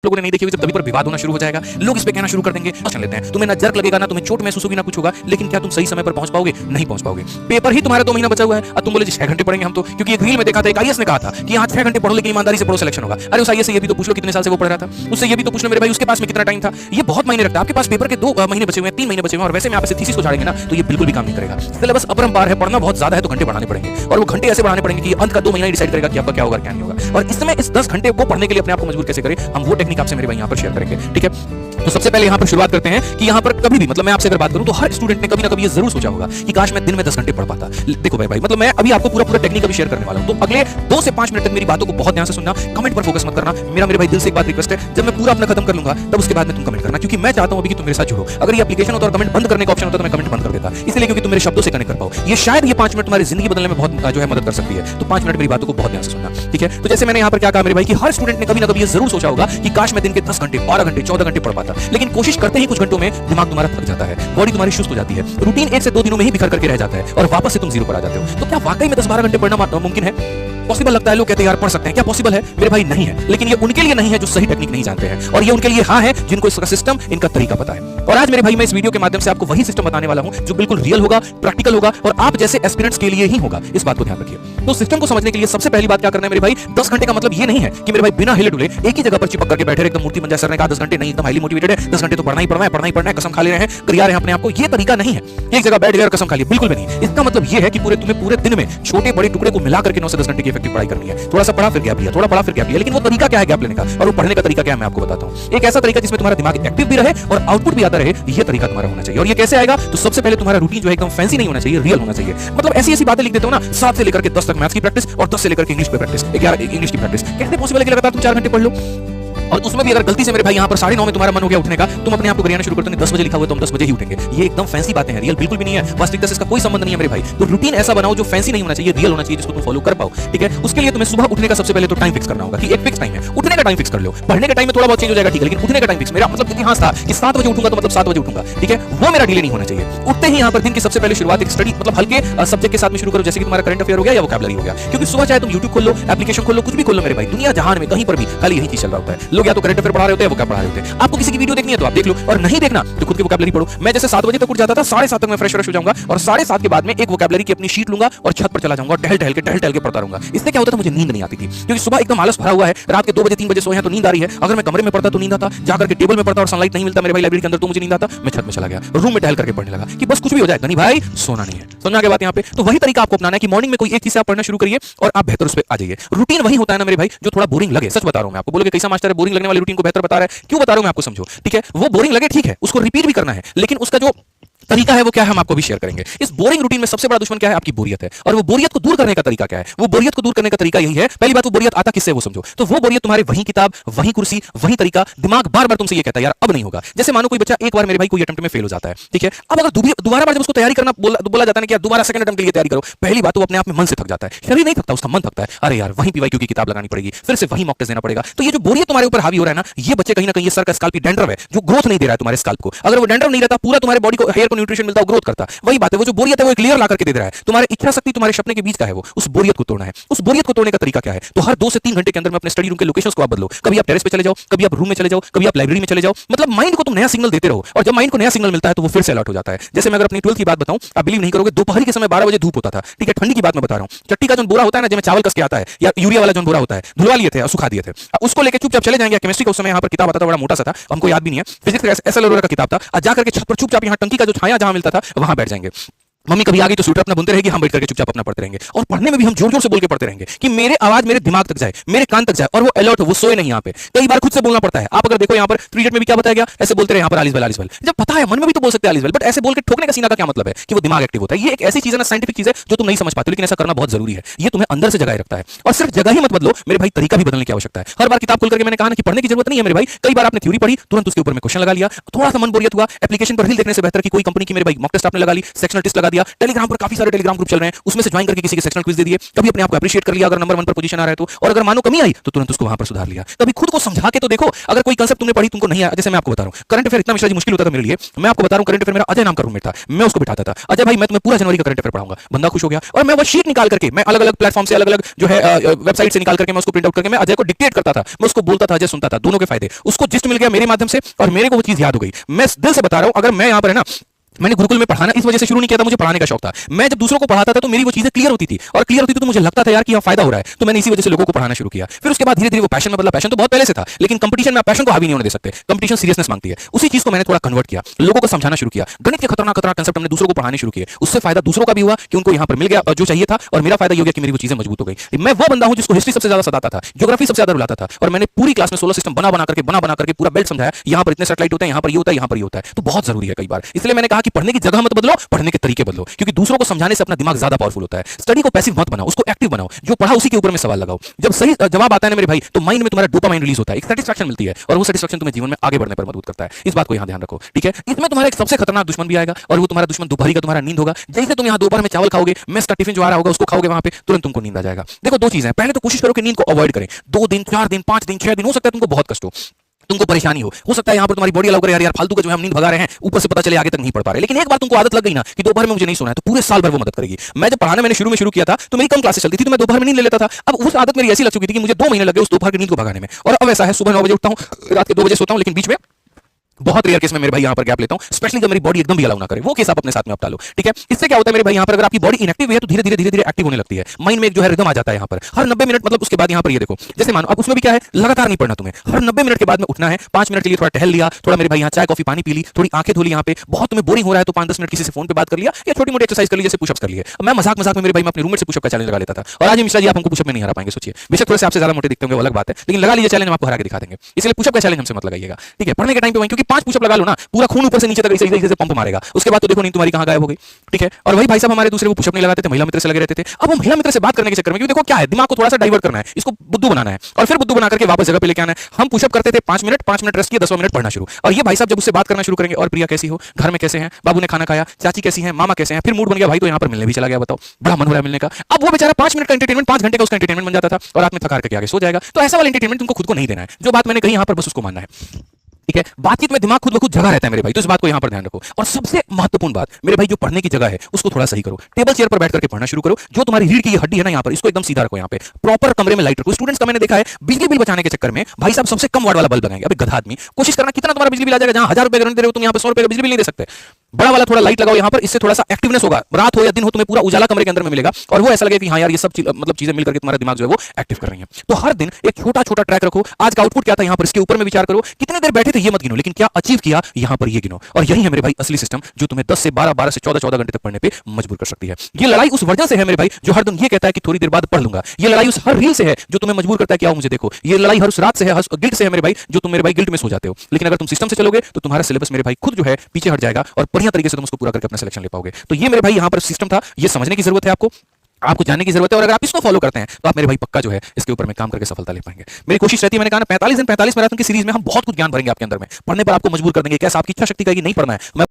लोगों ने नहीं देखी हुई, जब तभी पर विवाद होना शुरू हो जाएगा, लोग इस पे कहना शुरू कर देंगे, चल लेते हैं, तुम्हें ना जर्क लगेगा, ना तुम्हें चोट महसूस होगी, ना कुछ होगा, लेकिन क्या तुम सही समय पर पहुंच पाओगे? नहीं पहुंच पाओगे। पेपर ही तुम्हारा 2 महीना बचा हुआ है और तुम बोले 6 घंटे पढ़ेंगे हम तो, क्योंकि एक रील में देखा था, एक आईएएस ने कहा था कि आज 6 घंटे पढ़ो लेकिन ईमानदारी से पढ़ो, सिलेक्शन होगा। अरे उस आईएएस से ये भी तो पूछ लो कितने साल से वो पढ़ रहा था, उससे ये भी तो पूछ लो मेरे भाई उसके पास में कितना टाइम था। ये बहुत मायने रखता है। आपके पास पेपर के 2 महीने बचे हुए हैं, 3 महीने बचे हुए हैं और वैसे में आप इसे थीसिस को झाड़ेंगे ना तो ये बिल्कुल भी काम नहीं करेगा। सिलेबस अपरंपार है, पढ़ना बहुत ज्यादा है तो घंटे बढ़ाने पड़ेंगे और वो घंटे ऐसे बढ़ाने पड़ेंगे कि अंत का 2 महीना डिसाइड करेगा कि आपका क्या होगा क्या नहीं होगा। और इस समय इस 10 घंटे को पढ़ने के लिए अपने आप को मजबूर कैसे करें, हम वो टेक्निक आपसे मेरे भाई यहाँ पर शेयर करेंगे। ठीक है, तो सबसे पहले यहाँ पर शुरुआत करते हैं कि यहाँ पर कभी भी मतलब मैं आपसे अगर बात करूं तो हर स्टूडेंट ने कभी ना कभी ये जरूर सोचा होगा कि काश मैं दिन में 10 घंटे पढ़ पाता। देखो भाई मतलब मैं अभी आपको पूरा टेक्निक अभी शेयर करने वाला हूं, तो अगले 2 से 5 मिनट तक मेरी बातों को बहुत ध्यान से सुनना, कमेंट पर फोकस मत करना। मेरे भाई दिल से एक बात रिक्वेस्ट है, जब मैं पूरा अपना खत्म कर लूंगा तब उसके बाद में तुम कमेंट करना, क्योंकि मैं चाहता हूं अभी कि तुम मेरे साथ जुड़ो। अगर ये एप्लीकेशन होता और कमेंट बंद करने का ऑप्शन होता तो मैं कमेंट बंद कर देता, इसलिए क्योंकि तुम मेरे शब्दों से कनेक्ट कर पाओ। ये शायद ये 5 मिनट तुम्हारी जिंदगी बदलने में बहुत जो है मदद कर सकती है। तो 5 मिनट मेरी बातों को बहुत ध्यान से सुनना, ठीक है। तो जैसे मैंने यहाँ पर क्या कहा मेरे भाई कि हर स्टूडेंट ने कभी ना कभी ये जरूर सोचा होगा कि काश मैं दिन के 10 घंटे 12 घंटे 14 घंटे पढ़ पाता, लेकिन कोशिश करते ही कुछ घंटों में दिमाग तुम्हारा थक जाता है, बॉडी तुम्हारी सुस्त हो जाती है, रूटीन 1 से 2 दिनों में ही बिखर करके रह जाता है और वापस से तुम 0 पर आ जाते हो। तो क्या वाकई में 10-12 घंटे पढ़ना मुमकिन है? पॉसिबल लगता है, लोग कहते हैं यार पढ़ सकते हैं, क्या पॉसिबल है? मेरे भाई नहीं है, लेकिन ये उनके लिए नहीं है जो सही टेक्निक नहीं जानते हैं, और ये उनके लिए हाँ है जिनको इसका सिस्टम, इनका तरीका पता है। और आज मेरे भाई मैं इस वीडियो के माध्यम से आपको वही सिस्टम बताने वाला हूं जो बिल्कुल रियल होगा, प्रैक्टिकल होगा और आप जैसे एस्पिरेंट्स के लिए ही होगा। इस बात को ध्यान रखिए। तो सिस्टम को समझने के लिए सबसे पहली बात क्या करना है मेरे भाई, 10 घंटे का मतलब ये नहीं है कि मेरे भाई बिना हिले डुले एक ही जगह पर चिपक करके बैठे एकदम मूर्ति बन जाए। सर ने कहा 10 घंटे नहीं, एकदम हाईली मोटिवेटेड है, 10 घंटे तो पढ़ना ही पढ़ना है, पढ़ना ही पढ़ना है, कसम खा ले रहे हैं, करिया रहे हैं अपने आप को। ये तरीका नहीं है एक जगह बैठ गए और कसम खा ली, बिल्कुल भी नहीं। इसका मतलब ये है कि तुम्हें पूरे दिन में छोटे बड़े टुकड़े को मिला करके 9 से 10 घंटे की इफेक्टिव पढ़ाई करनी है। थोड़ा सा पढ़ा फिर गैप लिया, थोड़ा पढ़ा फिर गैप लिया, लेकिन वो तरीका क्या है गैप लेने का और वो पढ़ने का तरीका क्या है मैं आपको बताता हूं। एक ऐसा तरीका जिसमें तुम्हारा दिमाग एक्टिव भी रहे और आउटपुट भी आता रहे, ये तरीका तुम्हारा होना चाहिए। और ये कैसे आएगा? तो सबसे पहले तुम्हारा रूटीन जो है एकदम फैंसी नहीं होना चाहिए, रियल होना चाहिए। मतलब ऐसी बातें लिख देते हो ना, 7 से लेकर के 10 तक मैथ्स की प्रैक्टिस और 10 से लेकर के इंग्लिश पे प्रैक्टिस, 11 इंग्लिश की प्रैक्टिस। कैसे पॉसिबल है कि लगातार तुम 4 घंटे पढ़ लो? और उसमें भी अगर गलती से मेरे भाई यहाँ पर 9:30 में तुम्हारा मन हो गया उठने का, तुम अपने आप को गरियाना शुरू करते हो 10 बजे लिखा हुआ है तो हम 10 बजे ही उठेंगे। ये एकदम फैंसी बातें हैं, रियल बिल्कुल भी नहीं है, वास्तविकता से इसका कोई संबंध नहीं है मेरे भाई। तो रूटीन ऐसा बनाओ जो फैंसी नहीं होना चाहिए, रियल होना चाहिए, जिसको तुम फॉलो कर पाओ। ठीक है, उसके लिए तुम्हें सुबह उठने का सबसे पहले तो टाइम फिक्स करना होगा कि एक फिक्स टाइम है, उठने का टाइम फिक्स कर लो। पढ़ने के टाइम में थोड़ा बहुत चेंज हो जाएगा, ठीक है, लेकिन उठने का टाइम फिक्स। मेरा मतलब इतिहास था कि 7 बजे उठूंगा तो मतलब 7 बजे उठूंगा, ठीक है, वो मेरा डिले नहीं होना चाहिए। उठते ही यहाँ पर दिन की सबसे पहले शुरुआत एक स्टडी मतलब हल्के सब्जेक्ट के साथ में शुरू करो, जैसे कि तुम्हारा करंट अफेयर हो गया या वोकैबुलरी हो गया। क्योंकि सुबह चाहे तुम YouTube खोल लो, एप्लीकेशन खोल लो, कुछ भी खोल लो मेरे भाई, दुनिया जहान में कहीं पर भी खाली यही चीज चल रहा होता है। लोग या तो करंट अफेयर पढ़ा रहे होते हैं, वोकैब पढ़ा रहे होते हैं। आपको किसी की वीडियो देखनी है तो आप देख लो, और नहीं देखना तो खुद की वोकैबुलरी पढ़ो। मैं जैसे 7 बजे तक उठ जाता था, 7:30 तक मैं फ्रेश हो जाऊंगा और 7:30 के बाद में एक वोकैबुलरी की अपनी शीट लूंगा और छत पर चला जाऊंगा और टहल टहल के पढ़ता रहूंगा। इससे क्या होता था, मुझे नींद नहीं आती थी, क्योंकि सुबह एकदम आलस भरा हुआ है, रात के 2 बजे 3 बजे सोए हैं तो नींद आ रही है। अगर मैं कमरे में पढ़ता तो नींद आता, जाकर के टेबल में पढ़ता और सनलाइट नहीं मिलता मेरे भाई लाइब्रेरी के अंदर तो मुझे नींद आता, मैं छत में चला गया, रूम में टहल करके पढ़ने लगा कि बस कुछ भी हो जाए नहीं भाई सोना नहीं है। समझ आ गया बात यहाँ पे? तो वही तरीका आपको अपनाना है कि मॉर्निंग में कोई एक चीज से आप पढ़ना शुरू करिए और आप बेहतर उस पे आ जाइए। रूटीन वही होता है ना मेरे भाई जो थोड़ा बोरिंग लगे, सच बता रहा हूं मैं आपको। बोलोगे कैसा मास्टर है बोरिंग लगने वाली रूटीन को बेहतर बता रहा है, क्यों बता रहा हूं मैं आपको, समझो। ठीक है, वो बोरिंग लगे ठीक है, उसको रिपीट भी करना है, लेकिन उसका जो तरीका है वो क्या है हम आपको भी शेयर करेंगे। इस बोरिंग रूटीन में सबसे बड़ा दुश्मन क्या है? आपकी बोरियत है। और वो बोरियत को दूर करने का तरीका क्या है? वो बोरियत को दूर करने का तरीका यही है, पहली बात वो बोरियत आता किससे वो समझो। तो वो बोरियत तुम्हारी वही किताब, वही कुर्सी, वही तरीका, दिमाग बार-बार तुमसे ये कहता है यार अब नहीं होगा। जैसे मानो कोई बच्चा एक बार मेरे भाई कोई अटेम्प्ट में फेल हो जाता है, ठीक है, अब अगर दोबारा बार जब उसको तैयारी करना बोला जाता है कि यार दोबारा सेकंड अटेम्प्ट के लिए तैयारी करो, पहली बात तो अपने आप में मन से थक जाता है, शरीर नहीं थकता, उसका मन थकता है। अरे यार वहीं पीवाईक्यू की किताब लगानी पड़ेगी, फिर से वही मॉक टेस्ट देना पड़ेगा। तो ये जो बोरियत तुम्हारे ऊपर हावी हो रहा है ना, ये बच्चे कहीं ना कहीं ये सर का स्कैल्प डेंड्रफ है जो ग्रोथ नहीं दे रहा है तुम्हारे स्कैल्प को। अगर वो डेंड्रफ नहीं रहता, पूरा तुम्हारे बॉडी को हेयर को न्यूट्रिशन मिलता, ग्रोथ करता। वही बात है, वो जो बोरियत है वो एक लेयर ला करके दे रहा है। तुम्हारी इच्छा शक्ति तुम्हारे सपने के बीच का है, वो उस बोरियत को तोड़ना है। उस बोरियत को तोड़ने का तरीका क्या है? तो हर 2 से 3 घंटे के अंदर में अपने स्टडी रूम के लोकेशंस को आप बदलो। कभी आप टेरेस पे चले जाओ, कभी आप रूम में चले जाओ, कभी आप लाइब्रेरी में चले जाओ। मतलब माइंड को तुम नया सिग्नल देते रहो, और जब माइंड को नया सिग्नल मिलता है तो वो फिर से अलर्ट हो जाता है। जैसे मैं अगर अपनी 12th की बात बताऊं, आप बिलीव नहीं करोगे, दोपहर के समय 12 बजे धूप होता था, ठीक है, ठंडी की बात मैं बता रहा हूं। चट्टी का जो बोरा होता है ना, जिसमें चावल कस के आता है, या यूरिया वाला जो बोरा होता है, धुलवा लिए थे और सुखा दिए थे, उसको लेके चुपचाप चले जाएंगे। केमिस्ट्री का उस समय यहाँ पर किताब आता था, बड़ा मोटा सा था, हमको याद भी नहीं है, फिजिक्स का एसएल का किताब था, जाकर के छत पर चुपचाप यहाँ टंकी का जो छाया जहां मिलता था वहां बैठ जाएंगे। मम्मी कभी आ गई तो स्वेटर अपना बुनते रहेगी, हम बैठ करके चुपचाप अपना पढ़ते रहेंगे। और पढ़ने में भी हम जोर जोर से बोल के पढ़ते रहेंगे कि मेरे आवाज मेरे दिमाग तक जाए, मेरे कान तक जाए, और वो अलर्ट हो, वो सोए नहीं। यहाँ पे कई बार खुद से बोलना पड़ता है। आप अगर देखो यहाँ पर 3 में भी क्या बताया गया, ऐसे बोलते रहे यहाँ पर आलिस बल। जब पता है मन में भी तो बोल सकते हैं आलिस बल, बट ऐसे बोल के ठोकने का सीना का क्या मतलब है कि वो दिमाग एक्टिव होता है। ये एक ऐसी चीज है ना, साइंटिफिक चीज है जो तुम नहीं समझ पाते, लेकिन ऐसा करना बहुत जरूरी है। ये तुम्हें अंदर से जगाए रखता है। और सिर्फ जगह ही मत बदलो मेरे भाई, तरीका भी बदलने की आवश्यकता है। हर बार किताब खोल करके मैंने कहा ना कि पढ़ने की जरूरत नहीं है मेरे भाई। कई बार आपने थ्योरी पढ़ी, तुरंत उसके ऊपर में क्वेश्चन लगा लिया, थोड़ा सा मन बोरियत हुआ, एप्लीकेशन पर रील देखने से बेहतर कि कोई कंपनी की मेरे भाई मॉक टेस्ट आपने लगा ली, सेक्शनल टेस्ट लगा दिया, टेलीग्राम पर काफी सारे टेलीग्राम ग्रुप चल रहे हैं, उसमें से ज्वाइन करके किसी के सेक्शनल क्विज दे दिए, कभी अपने आप को अप्रिशिएट कर लिया अगर नंबर 1 पर पोजीशन आ रहा है तो, और अगर मानो कमी आई तो तुरंत उसको वहां पर सुधार लिया। कभी खुद को समझा के तो देखो, अगर कोई कंसेप्ट तुमने पढ़ी तुमको नहीं आया, जैसे मैं आपको बता रहा हूं करंट अफेयर इतना मिश्रा जी मुश्किल होता था मेरे लिए, मैं आपको बता रहा हूं करंट अफेयर मेरा अजय नाम का रूममेट था, मैं उसको बिठाता था, अजय भाई मैं तुम्हें पूरा जनवरी का करंट अफेयर पढ़ाऊंगा, बंदा खुश हो गया और मैं वो शीट निकाल करके मैं अलग-अलग प्लेटफॉर्म से अलग-अलग जो है वेबसाइट से निकाल करके मैं उसको प्रिंट आउट करके मैं अजय को डिक्टेट करता था, मैं उसको बोलता था, अजय सुनता था, दोनों के फायदे, उसको जिस्ट मिल गया मेरे माध्यम से और मेरे को वो चीज याद हो गई। मैं दिल से बता रहा हूं, अगर मैं यहां पर है ना, मैंने गुरुकुल में पढ़ाना इस वजह से शुरू नहीं किया था, मुझे पढ़ाने का शौक था। मैं जब दूसरों को पढ़ाता था तो मेरी वो चीजें क्लियर होती थी और क्लियर होती थी तो मुझे लगता था यार कि यहां फायदा हो रहा है, तो मैंने इसी वजह से लोगों को पढ़ाना शुरू किया। फिर उसके बाद धीरे धीरे वो पैशन में बदला, पैशन तो बहुत पहले से था लेकिन कंपटीशन में आप पैशन को हावी नहीं होने दे सकते, कंपटीशन सीरियसनेस मांगती है, उसी चीज को मैंने थोड़ा कन्वर्ट किया, लोगों को समझाना शुरू किया, गणित के खतरनाक खतरनाक कंसेप्ट हमने दूसरों को पढ़ाने शुरू किए, उससे फायदा दूसरों का भी हुआ कि उनको यहां पर मिल गया जो चाहिए था और मेरा फायदा ये हो गया कि मेरी वो चीजें मजबूत हो गई। मैं वो बंदा हूं जिसको हिस्ट्री सबसे ज्यादा सताता था, ज्योग्राफी सबसे ज्यादा रुलाता था और मैंने पूरी क्लास में सोलर सिस्टम बना बना करके पूरा बेल्ट समझाया, यहां पर इतने सैटेलाइट होते हैं, यहां पर ये होता है, यहां पर ये होता है, तो बहुत जरूरी है कई बार। इसलिए मैंने कहा कि पढ़ने की जगह मत बदलो, पढ़ने के तरीके बदलो, क्योंकि दूसरों को समझाने से अपना दिमाग ज्यादा पावरफुल होता है। स्टडी को पैसिव मत बनाओ, उसको एक्टिव बनाओ, जो पढ़ा उसी के ऊपर में सवाल लगाओ। जब सही जवाब आता है ना मेरे भाई, तो माइंड में तुम्हारा डोपामाइन रिलीज होता है, एक सेटिस्फैक्शन मिलती है और वो सेटिस्फैक्शन तुम्हें जीवन में आगे बढ़ने पर मदद करता है। इस बात को यहां ध्यान रखो, ठीक है। इसमें तुम्हारा एक सबसे खतरनाक दुश्मन भी आएगा और वो तुम्हारा दुश्मन दोपहरी का तुम्हारा नींद होगा। जैसे तुम यहां दोपहर में चावल खाओगे, मेस का टिफिन जो आ रहा होगा उसको खाओगे, वहां पे तुरंत तुमको नींद आ जाएगा। देखो दो चीजें, पहले तो कोशिश करो कि नींद को अवॉइड करें, 2 दिन 4 दिन 5 दिन 6 दिन, हो सकता है तुमको बहुत कष्ट हो, तुमको परेशानी हो सकता है यहां पर तुम्हारी बॉडी अलाउ करे यार फालतू का जो है हम नींद भगा रहे हैं, ऊपर से पता चले आगे तक नहीं पढ़ पा रहे, लेकिन एक बार तुमको आदत लग गई ना कि दोपहर में मुझे नहीं सोना है, तो पूरे साल भर वो मदद करेगी। मैं जब पढ़ाना मैंने शुरू में शुरू किया था तो मेरी कम क्लासेस चलती थी तो मैं दोपहर में नींद ले लेता था। अब उस आदत मेरी ऐसी लग चुकी थी कि मुझे 2 महीने लग गए उस दोपहर की नींद को भगाने में, और अब ऐसा है सुबह 9 बजे उठता हूं, रात के 2 बजे सोता हूं, लेकिन बीच में बहुत रेयर केस में मेरे भाई यहां पर गैप लेता हूं, स्पेशली जब मेरी बॉडी एकदम भी अलाउ ना करे, वो केस आप अपने साथ में अपना लो, ठीक है। इससे क्या होता है मेरे भाई, यहां पर अगर आपकी बॉडी इनएक्टिव है तो धीरे धीरे एक्टिव होने लगती है, माइंड में एक जो है रिदम आ जाता है यहां पर हर 90 मिनट, मतलब उसके बाद यहां पर ये देखो, जैसे मानो अब उसमें भी क्या है, लगातार नहीं पढ़ना तुम्हें, हर 90 मिनट के बाद में उठना है, 5 मिनट के लिए थोड़ा टहल लिया, थोड़ा मेरे भाई यहां चाय कॉफी पानी पी ली, थोड़ी आंखें धो ली, यहां पे बहुत तुम्हें बोरिंग हो रहा है तो 5-10 मिनट किसी से फोन पे बात कर लिया या छोटी मोटी एक्सरसाइज कर ली, जैसे पुशअप्स कर लिए। मैं मजाक मजाक में मेरे भाई मैं अपने रूममेट से पुशअप का चैलेंज लगा लेता था, और आज मिश्रा जी आप हमको पुशअप में नहीं हरा पाएंगे, सोचिए, बेशक थोड़े से आपसे ज्यादा मोटे दिखते होंगे वो अलग बात है, लेकिन लगा लीजिए चैलेंज, हम आपको हरा के दिखा देंगे। इसलिए पुशअप का चैलेंज हमसे मत लगाइएगा, ठीक है। पढ़ने के टाइम पे वहीं, क्योंकि 5 पुशअप लगा लो ना, पूरा खून ऊपर से नीचे तक इसे से पंप मारेगा, उसके बाद तो देखो नहीं तुम्हारी कहां गायब हो गई, ठीक है। और वही भाई साहब हमारे दूसरे वो पुशअप नहीं लगाते थे, महिला मित्र से लगे रहते थे। अब वो महिला मित्र से बात करने के चक्कर में, क्योंकि देखो क्या है, दिमाग को थोड़ा सा डाइवर्ट करना है, इसको बुद्धू बनाना है और फिर बुद्धू बना करके वापस जगह पे लेके आना है। हम पुशअप करते थे 5 मिनट रेस्ट किया, 10 मिनट पढ़ना शुरू, और ये भाई साहब जब उससे बात करना शुरू करेंगे, और प्रिया कैसी हो, घर में कैसे हैं, बाबू ने खाना खाया, चाची कैसी है, मामा कैसे हैं, फिर मूड बन गया भाई तो यहां पर मिलने भी चला गया, बताओ बड़ा मन हो रहा है मिलने का। अब वो बेचारा 5 मिनट का एंटरटेनमेंट 5 घंटे का उसका एंटरटेनमेंट बन जाता था और रात में थका करके आगे सो जाएगा। तो ऐसा वाला एंटरटेनमेंट तुमको खुद को नहीं देना है, जो बात मैंने कही यहां पर बस उसको मानना है, ठीक है। बातचीत में दिमाग खुद ब खुद जगह रहता है मेरे भाई, तो इस बात को यहां पर ध्यान रखो। और सबसे महत्वपूर्ण बात मेरे भाई, जो पढ़ने की जगह है उसको थोड़ा सही करो, टेबल चेयर पर बैठ करके पढ़ना शुरू करो, जो तुम्हारी रीढ़ की ये हड्डी है ना यहां पर, इसको एकदम सीधा रखो, यहां पे प्रॉपर कमरे में लाइट रखो। स्टूडेंट्स का मैंने देखा है बिजली बिल बचाने के चक्कर में भाई साहब सबसे कम वाट वाला बल्ब लगाएंगे। अबे गधा आदमी, कोशिश करना कितना तुम्हारा बिजली बिल आ जाएगा, जहां 1000 रुपए करंट दे रहे हो तुम यहां पे 100 रुपए का बिजली बिल नहीं दे सकते। बड़ा वाला थोड़ा लाइट लगाओ यहां पर, इससे थोड़ा सा एक्टिवनेस होगा, रात हो या दिन हो तुम्हें पूरा उजाला कमरे के अंदर में मिलेगा और वो ऐसा लगेगा कि हाँ यार ये सब मतलब चीजें मिलकर के तुम्हारा दिमाग जो है वो एक्टिव कर रही हैं। तो हर दिन एक छोटा छोटा ट्रैक रखो, आज का आउटपुट क्या था यहां पर, इसके ऊपर में विचार करो, कितने देर बैठे थे ये मत गिनो, लेकिन क्या अचीव किया यहां पर ये गिनो। और यही है मेरे भाई असली सिस्टम जो तुम्हें 10 से 12 12 से 14 घंटे तक पढ़ने पे मजबूर कर सकती है। ये लड़ाई उस वर्जन से है मेरे भाई जो हर दिन ये कहता है कि थोड़ी देर बाद पढ़ लूंगा, ये लड़ाई उस हर रील से है जो तुम्हें मजबूर करता है कि आओ मुझे देखो, ये लड़ाई हर उस रात से है, हर गिल्ट से है मेरे भाई जो तुम मेरे भाई गिल्ट में सो जाते हो। लेकिन अगर तुम सिस्टम से चलोगे तो तुम्हारा सिलेबस मेरे भाई खुद जो है पीछे हट जाएगा और बढ़िया तरीके से तुम उसको पूरा करके अपना सिलेक्शन ले पाओगे। तो ये मेरे भाई यहां पर सिस्टम था, ये समझने की जरूरत है आपको जानने की जरूरत है, और अगर आप इसको फॉलो करते हैं तो आप मेरे भाई पक्का जो है इसके ऊपर में काम करके सफलता ले पाएंगे। मेरी कोशिश रहती है, मैंने कहा ना 45 दिन 45 मैराथन की सीरीज में हम बहुत कुछ ज्ञान भरेंगे आपके अंदर में, पढ़ने पर आपको मजबूर कर देंगे, कैसे आपकी इच्छा शक्ति कहेगी नहीं पढ़ना है। मैं